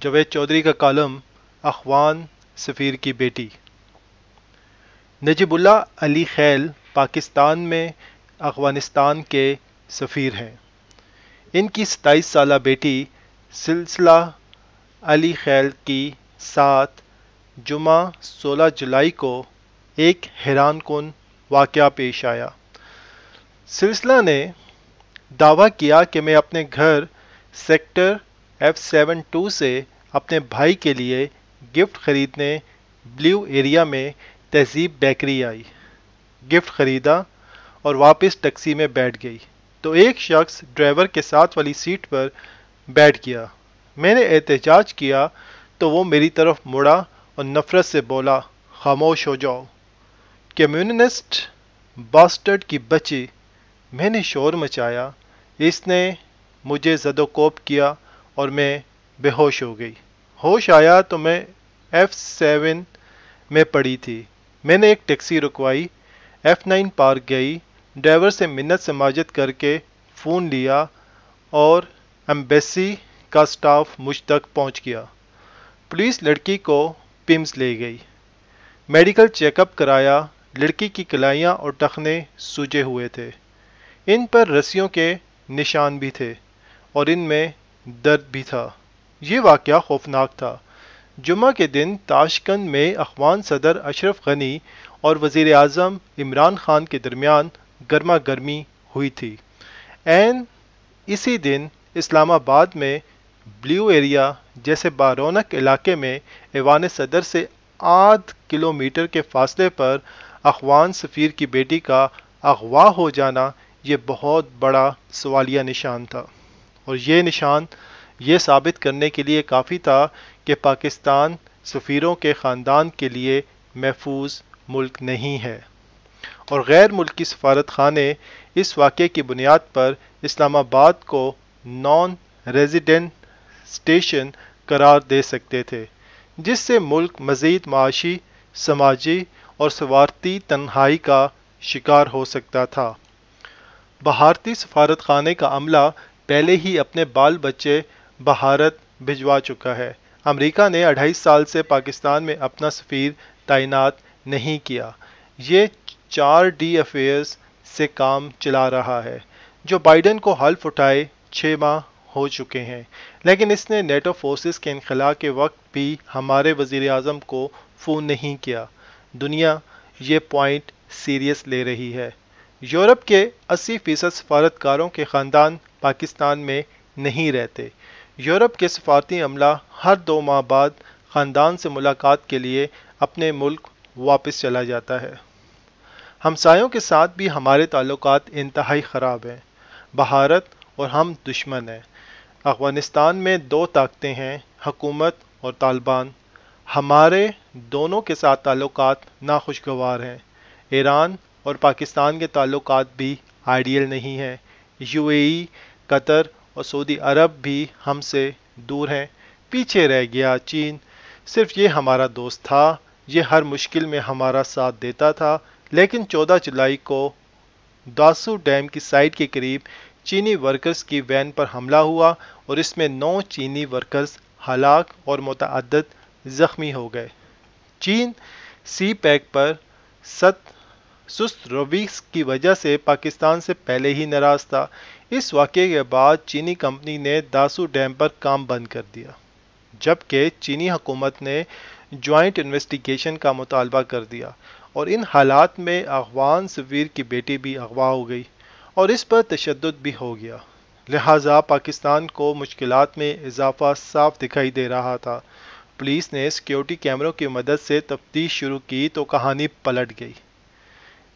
جاوید چودھری کا کالم اخوان سفیر کی بیٹی۔ نجیب اللہ علی خیل پاکستان میں افغانستان کے سفیر ہیں۔ ان کی 27 سالہ بیٹی سلسلہ علی خیل کی ساتھ جمعہ 16 جولائی کو ایک حیران کن واقعہ پیش آیا۔ سلسلہ نے دعویٰ کیا کہ میں اپنے گھر سیکٹر F72 سے اپنے بھائی کے لیے گفٹ خریدنے بلیو ایریا میں تہذیب بیکری آئی۔ گفٹ خریدا اور واپس ٹیکسی میں بیٹھ گئی تو ایک شخص ڈرائیور کے ساتھ والی سیٹ پر بیٹھ گیا۔ میں نے احتجاج کیا تو وہ میری طرف مڑا اور نفرت سے بولا، خاموش ہو جاؤ، کمیونسٹ باسٹرڈ کی بچی۔ میں نے شور مچایا، اس نے مجھے زد و کوب کیا اور میں بے ہوش ہو گئی۔ ہوش آیا تو میں F7 میں پڑی تھی۔ میں نے ایک ٹیکسی رکوائی، F9 پارک گئی، ڈرائیور سے منت سماجت کر کے فون لیا اور ایمبیسی کا سٹاف مجھ تک پہنچ گیا۔ پولیس لڑکی کو پمز لے گئی، میڈیکل چیک اپ کرایا۔ لڑکی کی کلائیاں اور ٹخنے سوجے ہوئے تھے، ان پر رسیوں کے نشان بھی تھے اور ان میں درد بھی تھا۔ یہ واقعہ خوفناک تھا۔ جمعہ کے دن تاشقند میں اخوان صدر اشرف غنی اور وزیر اعظم عمران خان کے درمیان گرما گرمی ہوئی تھی۔ عین اسی دن اسلام آباد میں بلیو ایریا جیسے بارونق علاقے میں ایوان صدر سے آدھ کلومیٹر کے فاصلے پر اخوان سفیر کی بیٹی کا اغوا ہو جانا یہ بہت بڑا سوالیہ نشان تھا، اور یہ نشان یہ ثابت کرنے کے لیے کافی تھا کہ پاکستان سفیروں کے خاندان کے لیے محفوظ ملک نہیں ہے، اور غیر ملکی سفارت خانے اس واقعے کی بنیاد پر اسلام آباد کو نان ریزیڈنٹ اسٹیشن قرار دے سکتے تھے، جس سے ملک مزید معاشی، سماجی اور سفارتی تنہائی کا شکار ہو سکتا تھا۔ بھارتی سفارت خانے کا عملہ پہلے ہی اپنے بال بچے بھارت بھجوا چکا ہے۔ امریکہ نے 2.5 سال سے پاکستان میں اپنا سفیر تعینات نہیں کیا۔ یہ 4D افیئرز سے کام چلا رہا ہے۔ جو بائیڈن کو حلف اٹھائے 6 ماہ ہو چکے ہیں، لیکن اس نے نیٹو فورسز کے انخلاء کے وقت بھی ہمارے وزیر اعظم کو فون نہیں کیا۔ دنیا یہ پوائنٹ سیریس لے رہی ہے۔ یورپ کے 80% سفارتکاروں کے خاندان پاکستان میں نہیں رہتے۔ یورپ کے سفارتی عملہ ہر 2 ماہ بعد خاندان سے ملاقات کے لیے اپنے ملک واپس چلا جاتا ہے۔ ہمسایوں کے ساتھ بھی ہمارے تعلقات انتہائی خراب ہیں۔ بھارت اور ہم دشمن ہیں۔ افغانستان میں 2 طاقتیں ہیں، حکومت اور طالبان۔ ہمارے دونوں کے ساتھ تعلقات ناخوشگوار ہیں۔ ایران اور پاکستان کے تعلقات بھی آئیڈیل نہیں ہیں۔ UAE، قطر اور سعودی عرب بھی ہم سے دور ہیں۔ پیچھے رہ گیا چین، صرف یہ ہمارا دوست تھا، یہ ہر مشکل میں ہمارا ساتھ دیتا تھا، لیکن 14 جولائی کو داسو ڈیم کی سائٹ کے قریب چینی ورکرز کی وین پر حملہ ہوا اور اس میں 9 چینی ورکرز ہلاک اور متعدد زخمی ہو گئے۔ چین سی پیک پر سست روی کی وجہ سے پاکستان سے پہلے ہی ناراض تھا۔ اس واقعے کے بعد چینی کمپنی نے داسو ڈیم پر کام بند کر دیا، جبکہ چینی حکومت نے جوائنٹ انویسٹیگیشن کا مطالبہ کر دیا، اور ان حالات میں افغان سفیر کی بیٹی بھی اغوا ہو گئی اور اس پر تشدد بھی ہو گیا۔ لہٰذا پاکستان کو مشکلات میں اضافہ صاف دکھائی دے رہا تھا۔ پولیس نے سیکیورٹی کیمروں کی مدد سے تفتیش شروع کی تو کہانی پلٹ گئی۔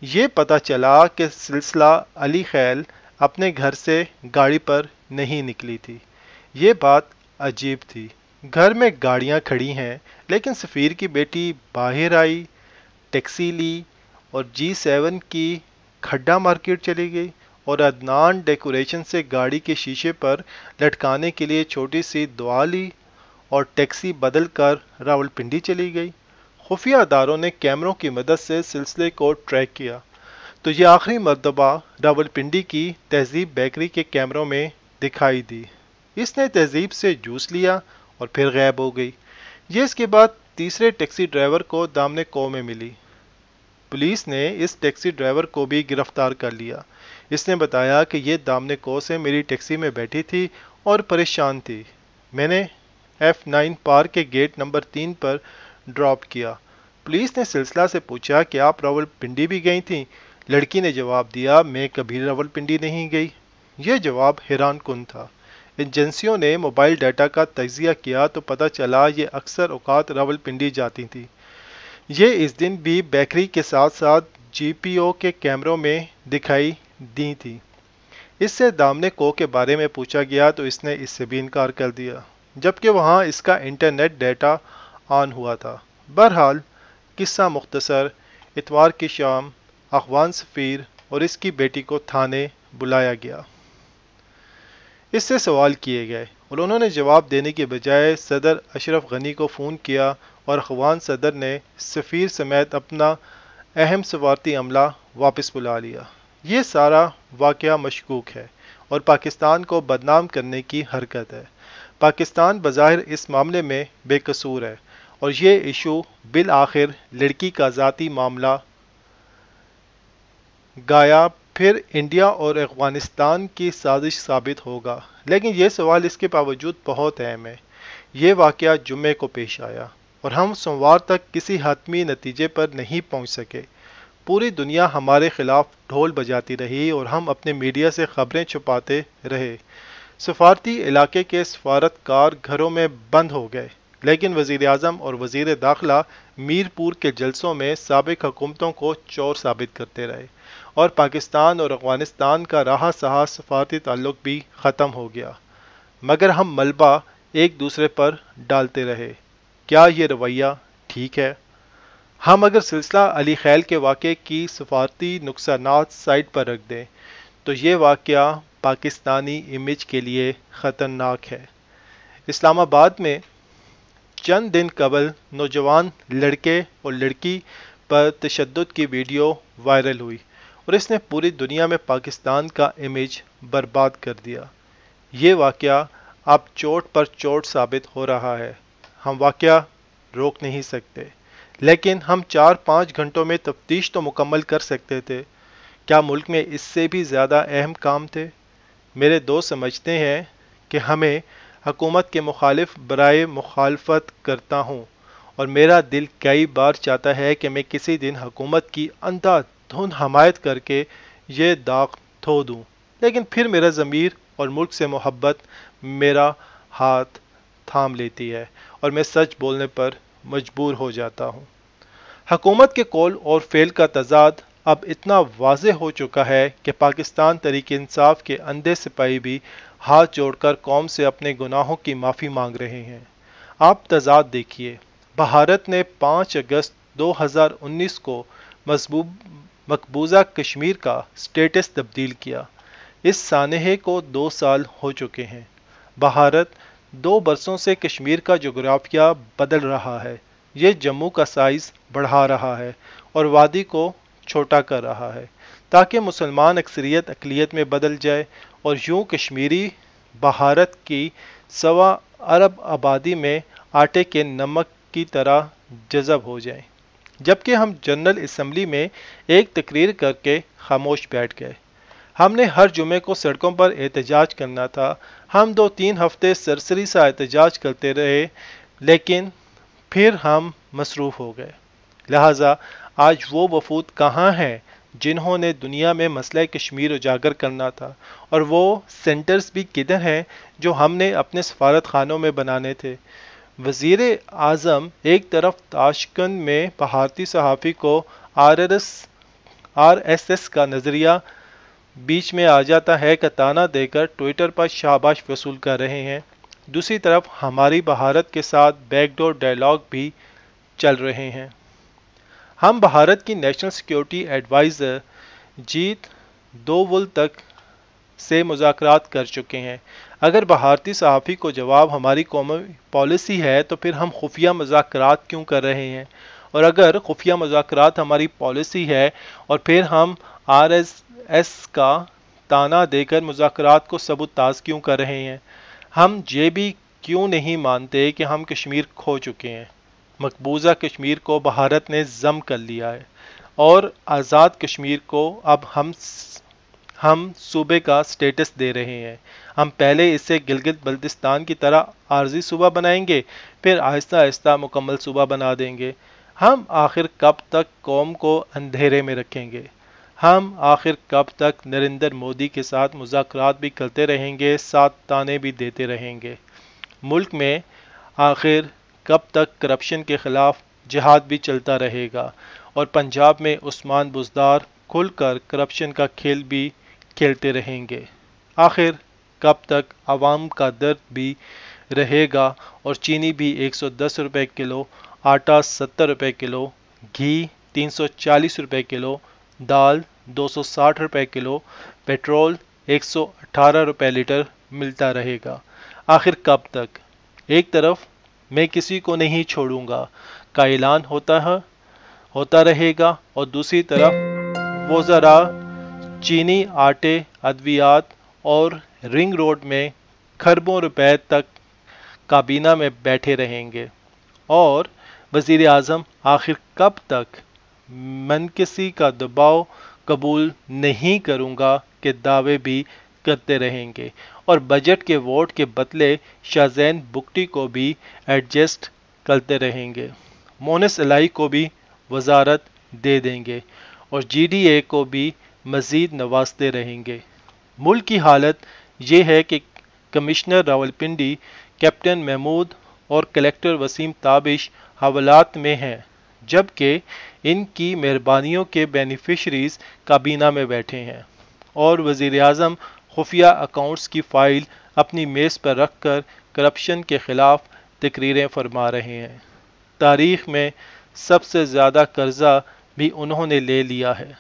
یہ پتہ چلا کہ سلسلہ علی خیل اپنے گھر سے گاڑی پر نہیں نکلی تھی۔ یہ بات عجیب تھی، گھر میں گاڑیاں کھڑی ہیں لیکن سفیر کی بیٹی باہر آئی، ٹیکسی لی اور G7 کی کھڈا مارکیٹ چلی گئی، اور عدنان ڈیکوریشن سے گاڑی کے شیشے پر لٹکانے کے لیے چھوٹی سی دعا لی اور ٹیکسی بدل کر راولپنڈی چلی گئی۔ خفیہ اداروں نے کیمروں کی مدد سے سلسلے کو ٹریک کیا تو یہ آخری مرتبہ راولپنڈی کی تہذیب بیکری کے کیمروں میں دکھائی دی۔ اس نے تہذیب سے جوس لیا اور پھر غائب ہو گئی۔ یہ اس کے بعد تیسرے ٹیکسی ڈرائیور کو دامن کو میں ملی۔ پولیس نے اس ٹیکسی ڈرائیور کو بھی گرفتار کر لیا۔ اس نے بتایا کہ یہ دامن کو سے میری ٹیکسی میں بیٹھی تھی اور پریشان تھی۔ میں نے F9 پارک کے گیٹ نمبر 3 پر ڈراپ کیا۔ پولیس نے سلسلہ سے پوچھا کہ آپ راولپنڈی بھی گئی تھیں؟ لڑکی نے جواب دیا، میں کبھی راولپنڈی نہیں گئی۔ یہ جواب حیران کن تھا۔ ایجنسیوں نے موبائل ڈیٹا کا تجزیہ کیا تو پتہ چلا یہ اکثر اوقات راولپنڈی جاتی تھی۔ یہ اس دن بھی بیکری کے ساتھ ساتھ GPO کے کیمروں میں دکھائی دی تھی۔ اس سے دامن کو کے بارے میں پوچھا گیا تو اس نے اس سے بھی انکار کر دیا، جبکہ وہاں اس کا انٹرنیٹ ڈیٹا آن ہوا تھا۔ بہرحال قصہ مختصر، اتوار کی شام افغان سفیر اور اس کی بیٹی کو تھانے بلایا گیا۔ اس سے سوال کیے گئے اور انہوں نے جواب دینے کے بجائے صدر اشرف غنی کو فون کیا اور افغان صدر نے سفیر سمیت اپنا اہم سفارتی عملہ واپس بلا لیا۔ یہ سارا واقعہ مشکوک ہے اور پاکستان کو بدنام کرنے کی حرکت ہے۔ پاکستان بظاہر اس معاملے میں بے قصور ہے اور یہ ایشو بالآخر لڑکی کا ذاتی معاملہ گایا پھر انڈیا اور افغانستان کی سازش ثابت ہوگا، لیکن یہ سوال اس کے باوجود بہت اہم ہے۔ یہ واقعہ جمعے کو پیش آیا اور ہم سوموار تک کسی حتمی نتیجے پر نہیں پہنچ سکے۔ پوری دنیا ہمارے خلاف ڈھول بجاتی رہی اور ہم اپنے میڈیا سے خبریں چھپاتے رہے۔ سفارتی علاقے کے سفارتکار گھروں میں بند ہو گئے، لیکن وزیر اعظم اور وزیر داخلہ میر پور کے جلسوں میں سابق حکومتوں کو چور ثابت کرتے رہے اور پاکستان اور افغانستان کا رہا سہا سفارتی تعلق بھی ختم ہو گیا، مگر ہم ملبہ ایک دوسرے پر ڈالتے رہے۔ کیا یہ رویہ ٹھیک ہے؟ ہم اگر سلسلہ علی خیل کے واقعے کی سفارتی نقصانات سائٹ پر رکھ دیں تو یہ واقعہ پاکستانی امیج کے لیے خطرناک ہے۔ اسلام آباد میں چند دن قبل نوجوان لڑکے اور لڑکی پر تشدد کی ویڈیو وائرل ہوئی اور اس نے پوری دنیا میں پاکستان کا امیج برباد کر دیا۔ یہ واقعہ اب چوٹ پر چوٹ ثابت ہو رہا ہے۔ ہم واقعہ روک نہیں سکتے، لیکن ہم 4-5 گھنٹوں میں تفتیش تو مکمل کر سکتے تھے۔ کیا ملک میں اس سے بھی زیادہ اہم کام تھے؟ میرے دوست سمجھتے ہیں کہ ہمیں حکومت کے مخالف برائے مخالفت کرتا ہوں اور میرا دل کئی بار چاہتا ہے کہ میں کسی دن حکومت کی اندھا دھند حمایت کر کے یہ داغ دھو دوں، لیکن پھر میرا ضمیر اور ملک سے محبت میرا ہاتھ تھام لیتی ہے اور میں سچ بولنے پر مجبور ہو جاتا ہوں۔ حکومت کے قول اور فعل کا تضاد اب اتنا واضح ہو چکا ہے کہ پاکستان تحریک انصاف کے اندھے سپاہی بھی ہاتھ جوڑ کر قوم سے اپنے گناہوں کی معافی مانگ رہے ہیں۔ آپ تضاد دیکھیے۔ بھارت نے 5 اگست 2019 کو مقبوضہ کشمیر کا سٹیٹس تبدیل کیا۔ اس سانحے کو 2 سال ہو چکے ہیں۔ بھارت 2 برسوں سے کشمیر کا جغرافیہ بدل رہا ہے۔ یہ جموں کا سائز بڑھا رہا ہے اور وادی کو چھوٹا کر رہا ہے تاکہ مسلمان اکثریت اقلیت میں بدل جائے اور یوں کشمیری بھارت کی 1.25 ارب آبادی میں آٹے کے نمک کی طرح جذب ہو جائیں۔ جبکہ ہم جنرل اسمبلی میں ایک تقریر کر کے خاموش بیٹھ گئے۔ ہم نے ہر جمعے کو سڑکوں پر احتجاج کرنا تھا۔ ہم 2-3 ہفتے سرسری سا احتجاج کرتے رہے، لیکن پھر ہم مصروف ہو گئے۔ لہٰذا آج وہ وفود کہاں ہیں جنہوں نے دنیا میں مسئلہ کشمیر اجاگر کرنا تھا، اور وہ سینٹرز بھی کدھر ہیں جو ہم نے اپنے سفارت خانوں میں بنانے تھے؟ وزیر اعظم ایک طرف تاشکند میں بھارتی صحافی کو RSS کا نظریہ بیچ میں آ جاتا ہے کہ تانا دے کر ٹویٹر پر شاباش وصول کر رہے ہیں، دوسری طرف ہماری بھارت کے ساتھ بیک ڈور ڈائیلاگ بھی چل رہے ہیں۔ ہم بھارت کی نیشنل سیکیورٹی ایڈوائزر جیت ڈوول تک سے مذاکرات کر چکے ہیں۔ اگر بھارتی صحافی کو جواب ہماری قومی پالیسی ہے تو پھر ہم خفیہ مذاکرات کیوں کر رہے ہیں؟ اور اگر خفیہ مذاکرات ہماری پالیسی ہے اور پھر ہم RSS کا تانا دے کر مذاکرات کو سبوتاژ کیوں کر رہے ہیں؟ ہم یہ بھی کیوں نہیں مانتے کہ ہم کشمیر کھو چکے ہیں؟ مقبوضہ کشمیر کو بھارت نے ضم کر لیا ہے اور آزاد کشمیر کو اب ہم صوبے کا سٹیٹس دے رہے ہیں۔ ہم پہلے اسے گلگت بلتستان کی طرح عارضی صوبہ بنائیں گے، پھر آہستہ آہستہ مکمل صوبہ بنا دیں گے۔ ہم آخر کب تک قوم کو اندھیرے میں رکھیں گے؟ ہم آخر کب تک نریندر مودی کے ساتھ مذاکرات بھی کرتے رہیں گے، ساتھ تانے بھی دیتے رہیں گے؟ ملک میں آخر کب تک کرپشن کے خلاف جہاد بھی چلتا رہے گا اور پنجاب میں عثمان بزدار کھل کر کرپشن کا کھیل بھی کھیلتے رہیں گے؟ آخر کب تک عوام کا درد بھی رہے گا اور چینی بھی 110 روپے کلو، آٹا 70 روپے کلو، گھی 340 روپے کلو، دال 260 روپے کلو، پیٹرول 118 روپے لیٹر ملتا رہے گا؟ آخر کب تک؟ ایک طرف میں کسی کو نہیں چھوڑوں گا کا اعلان ہوتا رہے گا اور دوسری طرف وزراء چینی آٹے، ادویات اور رنگ روڈ میں کھربوں روپے تک کابینہ میں بیٹھے رہیں گے۔ اور وزیر اعظم آخر کب تک من کسی کا دباؤ قبول نہیں کروں گا کہ دعوے بھی کرتے رہیں گے اور بجٹ کے ووٹ کے بدلے شاہزین بگٹی کو بھی ایڈجسٹ کرتے رہیں گے، مونس الہی کو بھی وزارت دے دیں گے اور جی ڈی اے کو بھی مزید نوازتے رہیں گے۔ ملک کی حالت یہ ہے کہ کمشنر راولپنڈی کیپٹن محمود اور کلکٹر وسیم تابش حوالات میں ہیں، جبکہ ان کی مہربانیوں کے بینیفیشریز کابینہ میں بیٹھے ہیں اور وزیر اعظم خفیہ اکاؤنٹس کی فائل اپنی میز پر رکھ کر کرپشن کے خلاف تقریریں فرما رہے ہیں۔ تاریخ میں سب سے زیادہ قرضہ بھی انہوں نے لے لیا ہے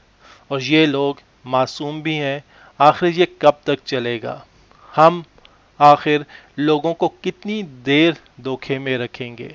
اور یہ لوگ معصوم بھی ہیں۔ آخر یہ کب تک چلے گا؟ ہم آخر لوگوں کو کتنی دیر دھوکے میں رکھیں گے؟